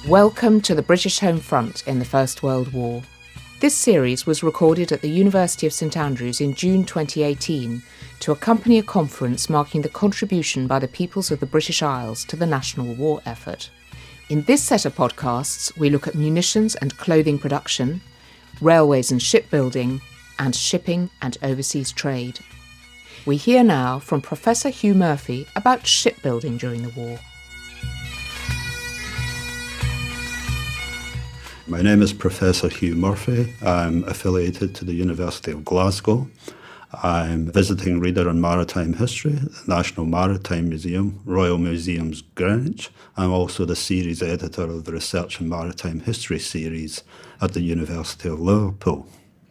Welcome to the British home front in the First World War. This series was recorded at the University of St Andrews in June 2018 to accompany a conference marking the contribution by the peoples of the British Isles to the national war effort. In this set of podcasts, we look at munitions and clothing production, railways and shipbuilding, and shipping and overseas trade. We hear now from Professor HUGH MURPHY about shipbuilding during the war. My name is Professor HUGH MURPHY. I'm affiliated to the University of Glasgow. I'm visiting reader on maritime history at the National Maritime Museum, Royal Museums Greenwich. I'm also the series editor of the Research in Maritime History series at the University of Liverpool.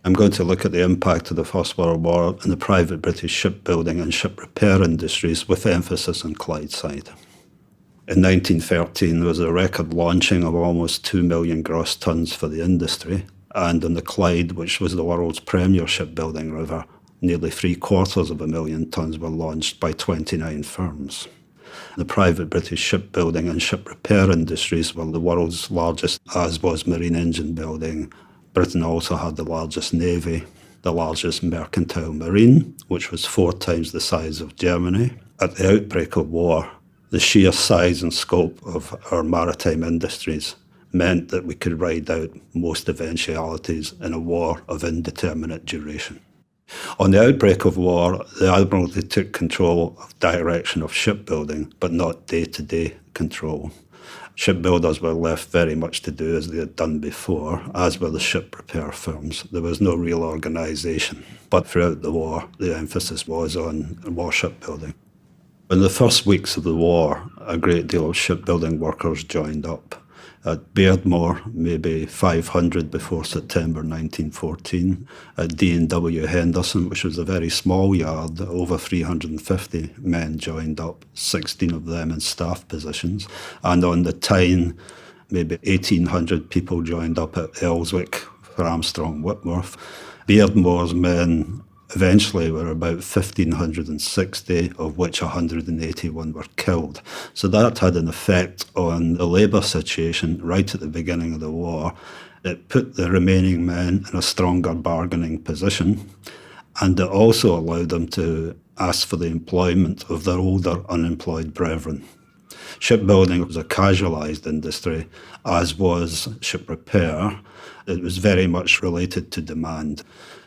I'm going to look at the impact of the First World War in the private British shipbuilding and ship repair industries with emphasis on Clydeside. In 1913, there was a record launching of almost 2 million gross tonnes for the industry, and on the Clyde, which was the world's premier shipbuilding river, nearly 750,000 tonnes were launched by 29 firms. The private British shipbuilding and ship repair industries were the world's largest, as was marine engine building. Britain also had the largest navy, the largest mercantile marine, which was 4 times the size of Germany. At the outbreak of war, the sheer size and scope of our maritime industries meant that we could ride out most eventualities in a war of indeterminate duration. On the outbreak of war, the Admiralty took control of direction of shipbuilding, but not day-to-day control. Shipbuilders were left very much to do as they had done before, as were the ship repair firms. There was no real organisation, but throughout the war, the emphasis was on war shipbuilding. In the first weeks of the war, a great deal of shipbuilding workers joined up. At Beardmore, maybe 500 before September 1914. At D&W Henderson, which was a very small yard, over 350 men joined up, 16 of them in staff positions. And on the Tyne, maybe 1,800 people joined up at Elswick for Armstrong Whitworth. Beardmore's men eventually were about 1,560, of which 181 were killed. So that had an effect on the labour situation right at the beginning of the war. It put the remaining men in a stronger bargaining position, and it also allowed them to ask for the employment of their older unemployed brethren. Shipbuilding was a casualised industry, as was ship repair. It was very much related to demand.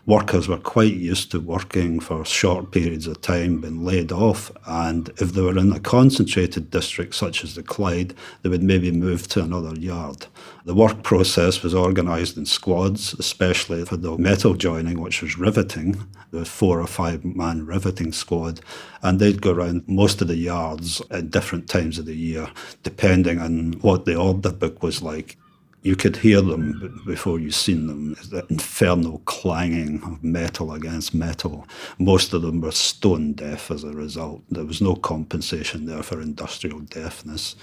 Workers were quite used to working for short periods of time, being laid off, and if they were in a concentrated district such as the Clyde, they would maybe move to another yard. The work process was organised in squads, especially for the metal joining, which was riveting. There was 4 or 5 man riveting squad, and they'd go around most of the yards at different times of the year, depending on what the order book was like. You could hear them before you seen them, the infernal clanging of metal against metal. Most of them were stone deaf as a result. There was no compensation there for industrial deafness.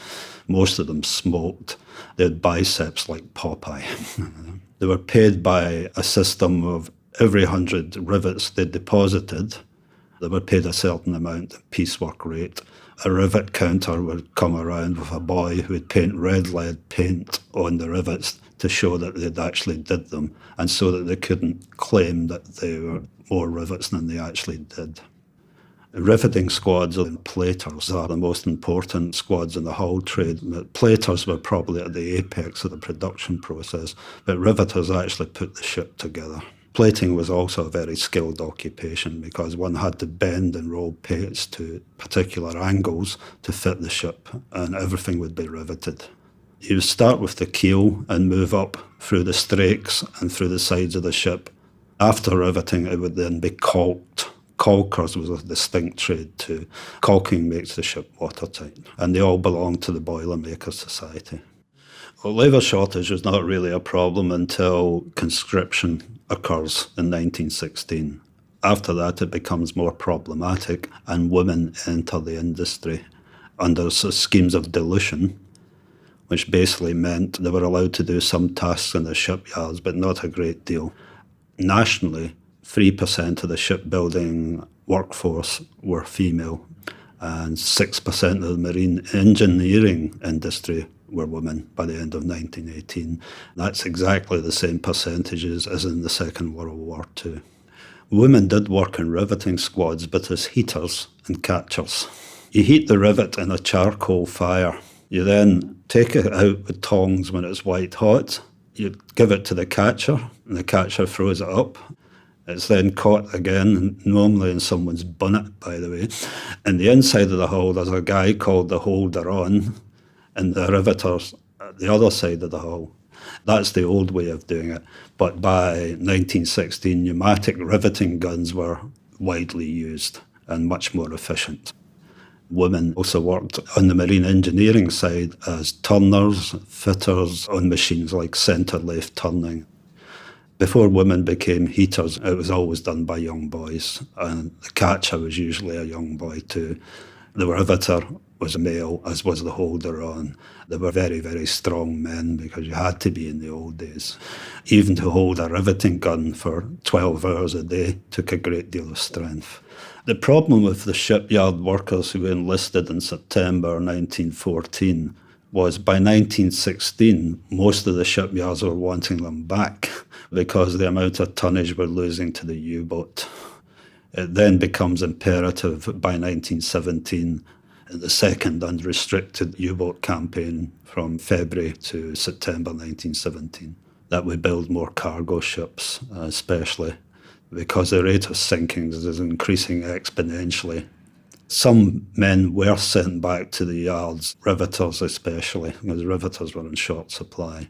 Most of them smoked. They had biceps like Popeye. They were paid by a system of every 100 rivets they deposited, they were paid a certain amount of piecework rate. A rivet counter would come around with a boy who would paint red lead paint on the rivets to show that they'd actually did them, and so that they couldn't claim that they were more rivets than they actually did. Riveting squads and platers are the most important squads in the hull trade. Platers were probably at the apex of the production process, but riveters actually put the ship together. Plating was also a very skilled occupation because one had to bend and roll plates to particular angles to fit the ship, and everything would be riveted. You would start with the keel and move up through the strakes and through the sides of the ship. After riveting, it would then be caulked. Caulkers was a distinct trade too. Caulking makes the ship watertight, and they all belonged to the Boilermaker Society. Well, labour shortage was not really a problem until conscription occurs in 1916. After that, it becomes more problematic, and women enter the industry under schemes of dilution, which basically meant they were allowed to do some tasks in the shipyards, but not a great deal. Nationally, 3% of the shipbuilding workforce were female, and 6% of the marine engineering industry were women by the end of 1918. That's exactly the same percentages as in the Second World War too. Women did work in riveting squads, but as heaters and catchers. You heat the rivet in a charcoal fire. You then take it out with tongs when it's white hot. You give it to the catcher, and the catcher throws it up. It's then caught again, normally in someone's bonnet, by the way. In the inside of the hull, there's a guy called the holder-on, and the riveters at the other side of the hull. That's the old way of doing it. But by 1916, pneumatic riveting guns were widely used and much more efficient. Women also worked on the marine engineering side as turners, fitters on machines like centre-lathe turning. Before women became heaters, it was always done by young boys, and the catcher was usually a young boy too. The riveter was a male, as was the holder-on. They were very, very strong men because you had to be in the old days. Even to hold a riveting gun for 12 hours a day took a great deal of strength. The problem with the shipyard workers who enlisted in September 1914 was by 1916, most of the shipyards were wanting them back because the amount of tonnage we're losing to the U-boat. It then becomes imperative by 1917, in the second unrestricted U-boat campaign from February to September 1917, that we build more cargo ships, especially because the rate of sinkings is increasing exponentially. Some men were sent back to the yards, riveters especially, because riveters were in short supply.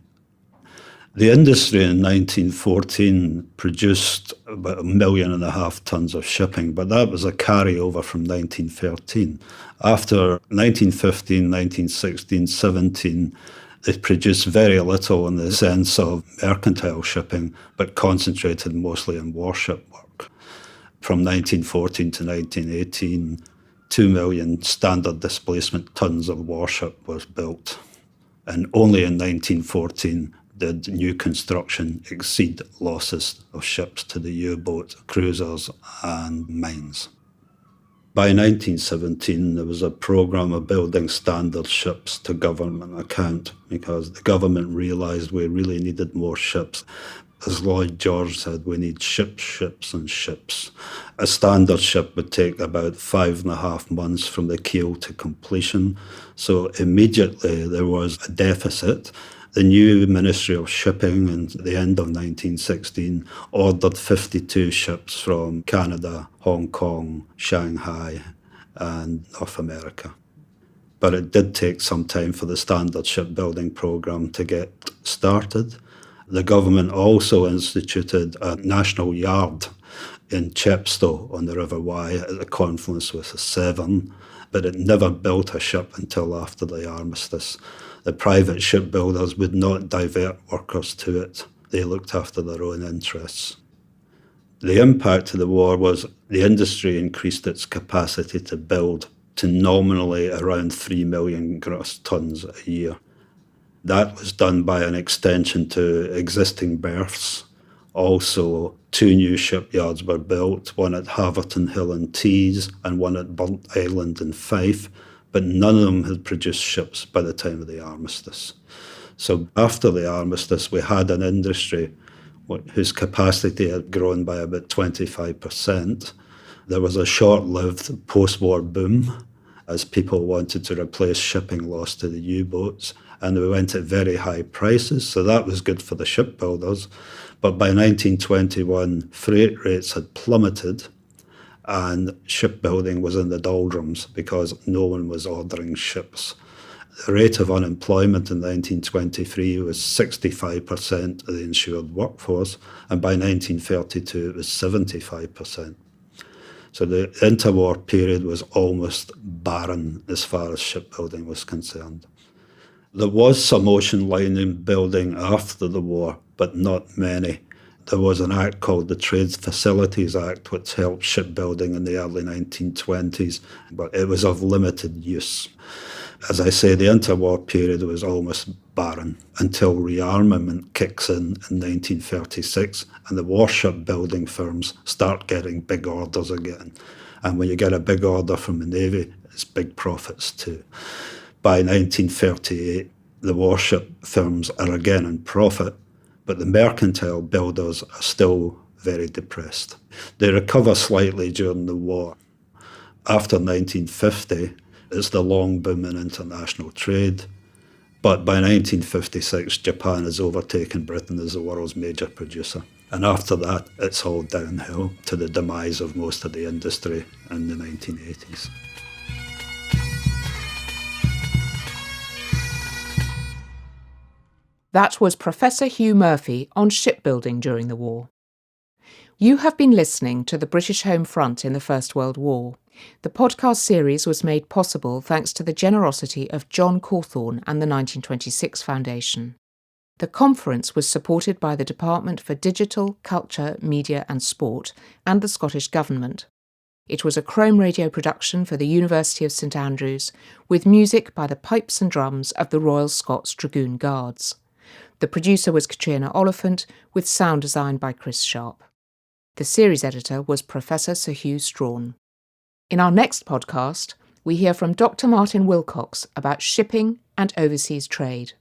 The industry in 1914 produced about 1.5 million tonnes of shipping, but that was a carryover from 1913. After 1915, 1916, 17, they produced very little in the sense of mercantile shipping, but concentrated mostly on warship work. From 1914 to 1918, 2 million standard displacement tons of warship was built. And only in 1914 did new construction exceed losses of ships to the U-boat, cruisers and mines. By 1917, there was a programme of building standard ships to government account because the government realised we really needed more ships. As Lloyd George said, we need ships, ships and ships. A standard ship would take about 5.5 months from the keel to completion. So immediately there was a deficit. The new Ministry of Shipping at the end of 1916 ordered 52 ships from Canada, Hong Kong, Shanghai and North America. But it did take some time for the standard shipbuilding programme to get started. The government also instituted a national yard in Chepstow on the River Wye at the confluence with the Severn, but it never built a ship until after the armistice. The private shipbuilders would not divert workers to it. They looked after their own interests. The impact of the war was the industry increased its capacity to build to nominally around 3 million gross tonnes a year. That was done by an extension to existing berths. Also, 2 new shipyards were built, one at Haverton Hill in Tees and one at Burnt Island in Fife, but none of them had produced ships by the time of the armistice. So after the armistice, we had an industry whose capacity had grown by about 25%. There was a short-lived post-war boom as people wanted to replace shipping lost to the U-boats, and we went at very high prices, so that was good for the shipbuilders. But by 1921, freight rates had plummeted, and shipbuilding was in the doldrums because no one was ordering ships. The rate of unemployment in 1923 was 65% of the insured workforce, and by 1932 it was 75%. So the interwar period was almost barren as far as shipbuilding was concerned. There was some ocean lining building after the war, but not many. There was an act called the Trades Facilities Act, which helped shipbuilding in the early 1920s, but it was of limited use. As I say, the interwar period was almost barren until rearmament kicks in 1936 and the warship building firms start getting big orders again. And when you get a big order from the Navy, it's big profits too. By 1938, The warship firms are again in profit, but the mercantile builders are still very depressed. They recover slightly during the war. After 1950, it's the long boom in international trade, but by 1956, Japan has overtaken Britain as the world's major producer. And after that, it's all downhill to the demise of most of the industry in the 1980s. That was Professor Hugh Murphy on shipbuilding during the war. You have been listening to the British Home Front in the First World War. The podcast series was made possible thanks to the generosity of John Cawthorn and the 1926 Foundation. The conference was supported by the Department for Digital, Culture, Media and Sport and the Scottish Government. It was a ChromeRadio production for the University of St Andrews, with music by the pipes and drums of the Royal Scots Dragoon Guards. The producer was Catriona Oliphant, with sound design by Chris Sharp. The series editor was Professor Sir Hugh Strachan. In our next podcast, we hear from Dr. Martin Wilcox about shipping and overseas trade.